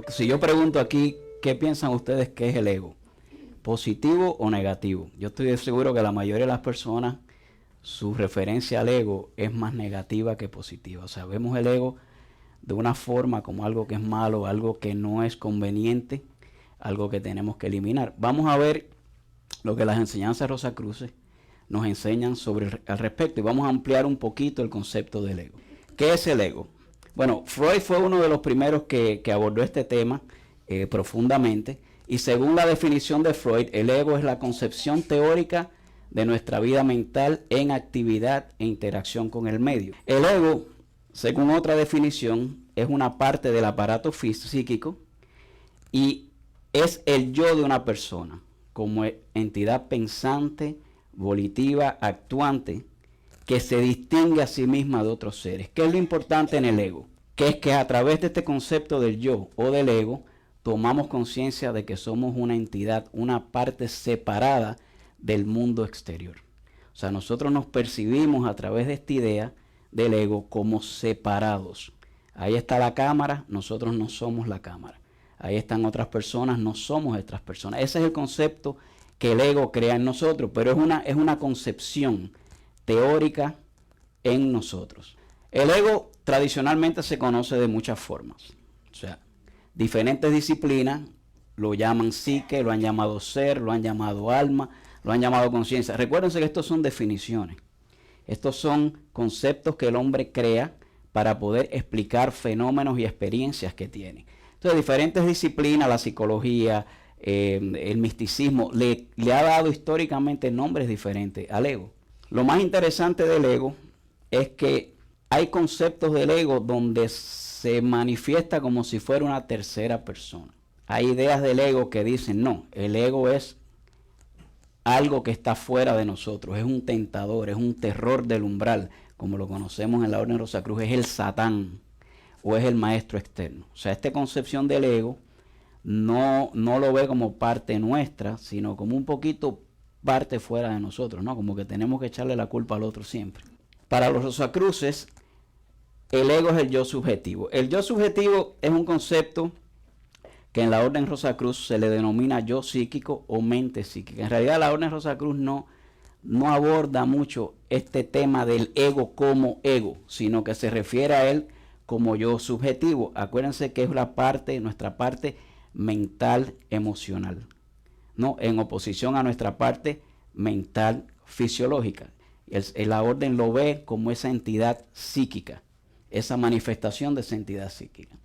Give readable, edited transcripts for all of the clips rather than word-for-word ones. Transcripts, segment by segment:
Si yo pregunto aquí, ¿qué piensan ustedes que es el ego? ¿Positivo o negativo? Yo estoy seguro que la mayoría de las personas, su referencia al ego es más negativa que positiva. O sea, vemos el ego de una forma como algo que es malo, algo que no es conveniente, algo que tenemos que eliminar. Vamos a ver lo que las enseñanzas Rosacruces nos enseñan al respecto y vamos a ampliar un poquito el concepto del ego. ¿Qué es el ego? Bueno, Freud fue uno de los primeros que abordó este tema profundamente, y según la definición de Freud, el ego es la concepción teórica de nuestra vida mental en actividad e interacción con el medio. El ego, según otra definición, es una parte del aparato psíquico y es el yo de una persona como entidad pensante, volitiva, actuante, que se distingue a sí misma de otros seres. ¿Qué es lo importante en el ego? Que es que a través de este concepto del yo o del ego, tomamos conciencia de que somos una entidad, una parte separada del mundo exterior. O sea, nosotros nos percibimos a través de esta idea del ego como separados. Ahí está la cámara, nosotros no somos la cámara. Ahí están otras personas, no somos otras personas. Ese es el concepto que el ego crea en nosotros, pero es una concepción teórica en nosotros. El ego tradicionalmente se conoce de muchas formas. O sea, diferentes disciplinas lo llaman psique, lo han llamado ser, lo han llamado alma, lo han llamado conciencia. Recuérdense que estos son definiciones. Estos son conceptos que el hombre crea para poder explicar fenómenos y experiencias que tiene. Entonces, diferentes disciplinas, la psicología, el misticismo, le ha dado históricamente nombres diferentes al ego. Lo más interesante del ego es que hay conceptos del ego donde se manifiesta como si fuera una tercera persona. Hay ideas del ego que dicen, no, el ego es algo que está fuera de nosotros, es un tentador, es un terror del umbral, como lo conocemos en la Orden Rosacruz, es el Satán o es el maestro externo. O sea, esta concepción del ego no lo ve como parte nuestra, sino como un poquito parte fuera de nosotros, ¿no? Como que tenemos que echarle la culpa al otro siempre. Para los Rosacruces, el ego es el yo subjetivo. El yo subjetivo es un concepto que en la Orden Rosacruz se le denomina yo psíquico o mente psíquica. En realidad la Orden Rosacruz no aborda mucho este tema del ego como ego, sino que se refiere a él como yo subjetivo. Acuérdense que es nuestra parte mental emocional, ¿no? En oposición a nuestra parte mental fisiológica. La orden lo ve como esa entidad psíquica, esa manifestación de esa entidad psíquica.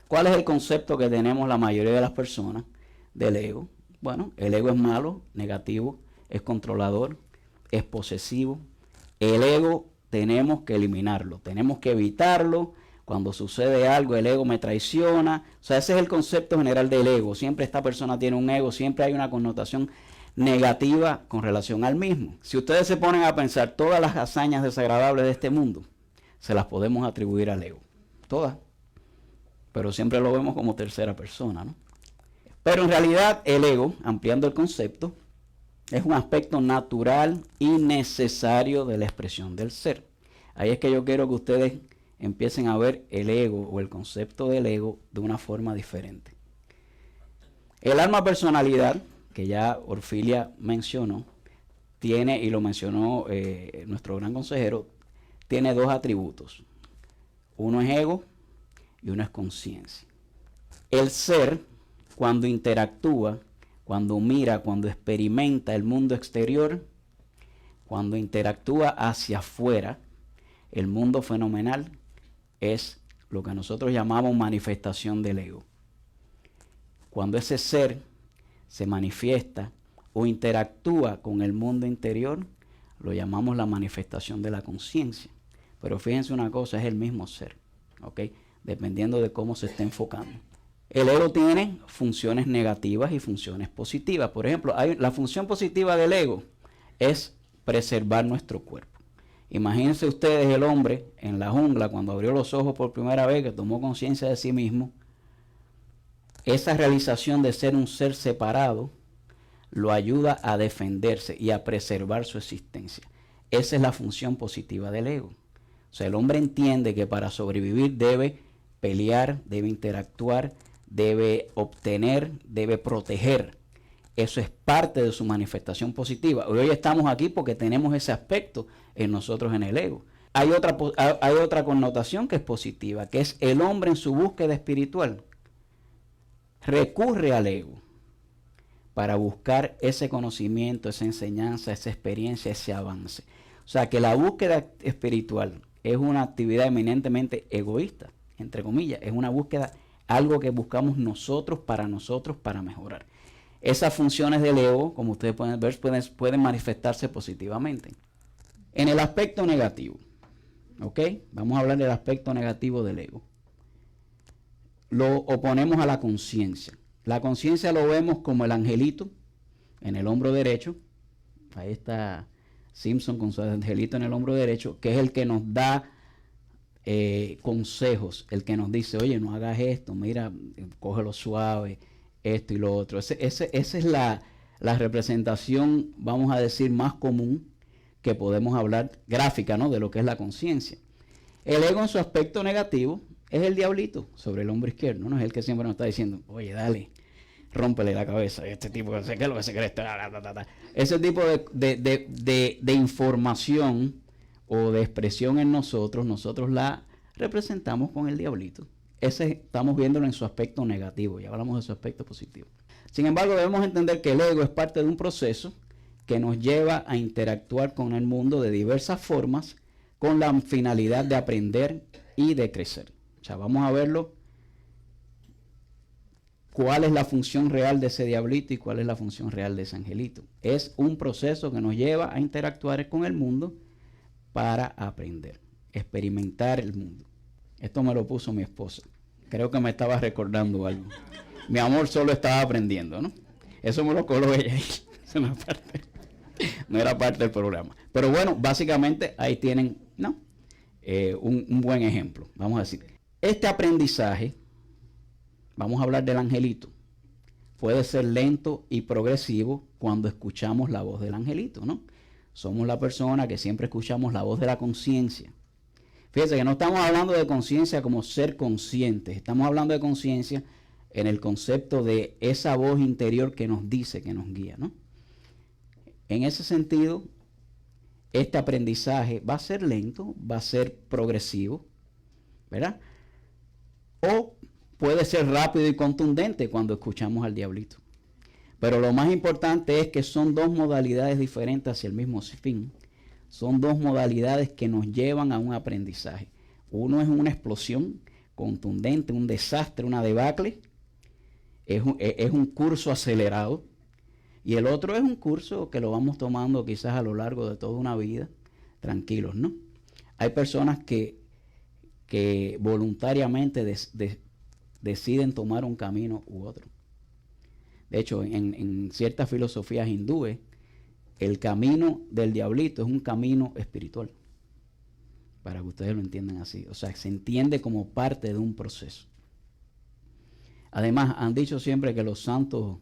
¿Cuál es el concepto que tenemos la mayoría de las personas del ego? Bueno, el ego es malo, negativo, es controlador, es posesivo. El ego tenemos que eliminarlo, tenemos que evitarlo. Cuando sucede algo, el ego me traiciona. O sea, ese es el concepto general del ego. Siempre esta persona tiene un ego, siempre hay una connotación negativa con relación al mismo. Si ustedes se ponen a pensar, todas las hazañas desagradables de este mundo se las podemos atribuir al ego. Todas. Pero siempre lo vemos como tercera persona, ¿no? Pero en realidad el ego, ampliando el concepto, es un aspecto natural y necesario de la expresión del ser. Ahí es que yo quiero que ustedes empiecen a ver el ego o el concepto del ego de una forma diferente. El alma personalidad, que ya Orfilia mencionó, tiene, y lo mencionó nuestro gran consejero, tiene dos atributos. Uno es ego y uno es conciencia. El ser, cuando interactúa, cuando mira, cuando experimenta el mundo exterior, cuando interactúa hacia afuera, el mundo fenomenal es lo que nosotros llamamos manifestación del ego. Cuando ese ser se manifiesta o interactúa con el mundo interior, lo llamamos la manifestación de la conciencia. Pero fíjense una cosa, es el mismo ser, ¿ok? Dependiendo de cómo se esté enfocando. El ego tiene funciones negativas y funciones positivas. Por ejemplo, la función positiva del ego es preservar nuestro cuerpo. Imagínense ustedes el hombre en la jungla cuando abrió los ojos por primera vez, que tomó conciencia de sí mismo. Esa realización de ser un ser separado lo ayuda a defenderse y a preservar su existencia. Esa es la función positiva del ego. O sea, el hombre entiende que para sobrevivir debe pelear, debe interactuar, debe obtener, debe proteger. Eso es parte de su manifestación positiva. Hoy estamos aquí porque tenemos ese aspecto en nosotros, en el ego. Hay otra connotación que es positiva, que es el hombre en su búsqueda espiritual recurre al ego para buscar ese conocimiento, esa enseñanza, esa experiencia, ese avance. O sea que la búsqueda espiritual es una actividad eminentemente egoísta, entre comillas, es una búsqueda, algo que buscamos nosotros para mejorar. Esas funciones del ego, como ustedes pueden ver, pueden manifestarse positivamente. En el aspecto negativo, ¿ok? Vamos a hablar del aspecto negativo del ego. Lo oponemos a la conciencia. La conciencia lo vemos como el angelito en el hombro derecho. Ahí está Simpson con su angelito en el hombro derecho, que es el que nos da consejos, el que nos dice, oye, no hagas esto, mira, cógelo suave, esto y lo otro. Esa es la representación, vamos a decir, más común que podemos hablar, gráfica, ¿no?, de lo que es la conciencia. El ego en su aspecto negativo es el diablito sobre el hombro izquierdo, ¿no? Es el que siempre nos está diciendo, oye, dale, rómpele la cabeza a este tipo, ¿qué es lo que se cree? Ese tipo de información o de expresión en nosotros la representamos con el diablito. Estamos viéndolo en su aspecto negativo, ya hablamos de su aspecto positivo. Sin embargo, debemos entender que el ego es parte de un proceso que nos lleva a interactuar con el mundo de diversas formas con la finalidad de aprender y de crecer. O sea, vamos a verlo, cuál es la función real de ese diablito y cuál es la función real de ese angelito. Es un proceso que nos lleva a interactuar con el mundo para aprender, experimentar el mundo. Esto me lo puso mi esposa. Creo que me estaba recordando algo. Mi amor solo estaba aprendiendo, ¿no? Eso me lo coló ella ahí. No era parte del programa. Pero bueno, básicamente ahí tienen, ¿no?, un buen ejemplo, vamos a decir. Este aprendizaje, vamos a hablar del angelito, puede ser lento y progresivo cuando escuchamos la voz del angelito, ¿no? Somos la persona que siempre escuchamos la voz de la conciencia. Fíjense que no estamos hablando de conciencia como ser conscientes, estamos hablando de conciencia en el concepto de esa voz interior que nos dice, que nos guía, ¿no? En ese sentido, este aprendizaje va a ser lento, va a ser progresivo, ¿verdad? O puede ser rápido y contundente cuando escuchamos al diablito. Pero lo más importante es que son dos modalidades diferentes hacia el mismo fin. Son dos modalidades que nos llevan a un aprendizaje. Uno es una explosión contundente, un desastre, una debacle. Es un curso acelerado. Y el otro es un curso que lo vamos tomando quizás a lo largo de toda una vida, tranquilos, ¿no? Hay personas que voluntariamente deciden tomar un camino u otro. De hecho, en ciertas filosofías hindúes, el camino del diablito es un camino espiritual, para que ustedes lo entiendan así. O sea, se entiende como parte de un proceso. Además, han dicho siempre que los santos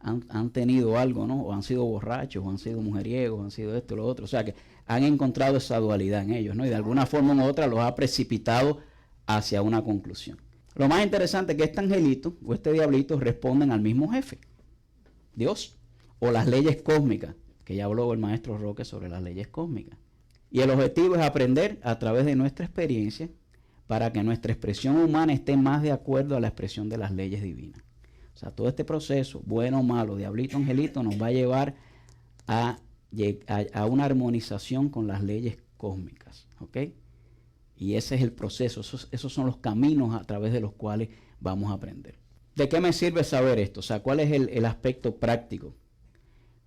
han tenido algo, ¿no? O han sido borrachos, o han sido mujeriegos, o han sido esto, lo otro. O sea, que han encontrado esa dualidad en ellos, ¿no? Y de alguna forma u otra los ha precipitado hacia una conclusión. Lo más interesante es que este angelito o este diablito responden al mismo jefe, Dios, o las leyes cósmicas, que ya habló el maestro Roque sobre las leyes cósmicas. Y el objetivo es aprender a través de nuestra experiencia para que nuestra expresión humana esté más de acuerdo a la expresión de las leyes divinas. O sea, todo este proceso, bueno o malo, diablito, angelito, nos va a llevar a una armonización con las leyes cósmicas, ¿ok? Y ese es el proceso, esos son los caminos a través de los cuales vamos a aprender. ¿De qué me sirve saber esto? O sea, ¿cuál es el aspecto práctico?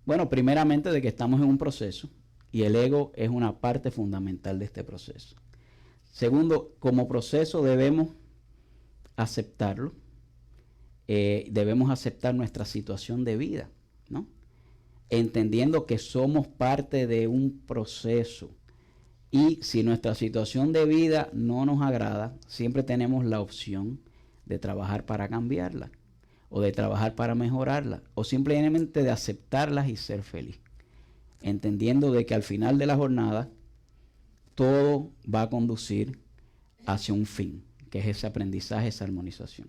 Bueno, primeramente de que estamos en un proceso y el ego es una parte fundamental de este proceso. Segundo, como proceso debemos aceptarlo, debemos aceptar nuestra situación de vida, ¿no? Entendiendo que somos parte de un proceso. Y si nuestra situación de vida no nos agrada, siempre tenemos la opción de trabajar para cambiarla, o de trabajar para mejorarla, o simplemente de aceptarlas y ser feliz. Entendiendo de que al final de la jornada, todo va a conducir hacia un fin, ¿ok? que es ese aprendizaje, esa armonización.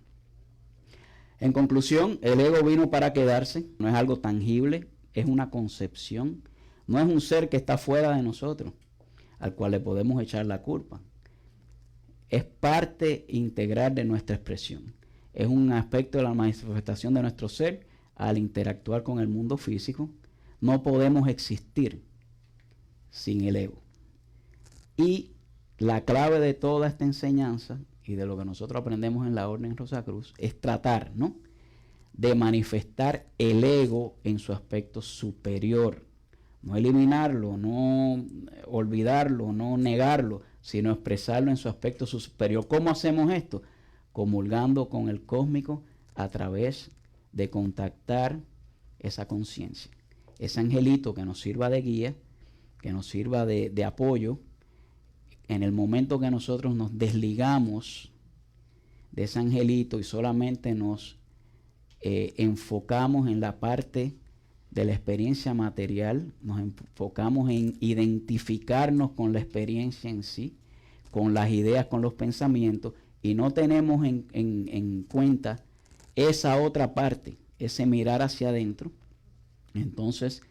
En conclusión, el ego vino para quedarse, no es algo tangible, es una concepción, no es un ser que está fuera de nosotros, al cual le podemos echar la culpa. Es parte integral de nuestra expresión. Es un aspecto de la manifestación de nuestro ser al interactuar con el mundo físico. No podemos existir sin el ego. Y la clave de toda esta enseñanza y de lo que nosotros aprendemos en la Orden Rosacruz es tratar, ¿no?, de manifestar el ego en su aspecto superior. No eliminarlo, no olvidarlo, no negarlo, sino expresarlo en su aspecto superior. ¿Cómo hacemos esto? Comulgando con el cósmico a través de contactar esa conciencia. Ese angelito que nos sirva de guía, que nos sirva de apoyo. En el momento que nosotros nos desligamos de ese angelito y solamente nos enfocamos en la parte de la experiencia material, nos enfocamos en identificarnos con la experiencia en sí, con las ideas, con los pensamientos, y no tenemos en cuenta esa otra parte, ese mirar hacia adentro, entonces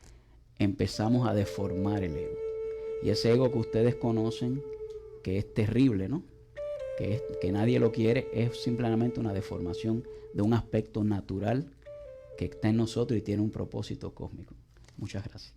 empezamos a deformar el ego. Y ese ego que ustedes conocen, que es terrible, ¿no?, que nadie lo quiere, es simplemente una deformación de un aspecto natural que está en nosotros y tiene un propósito cósmico. Muchas gracias.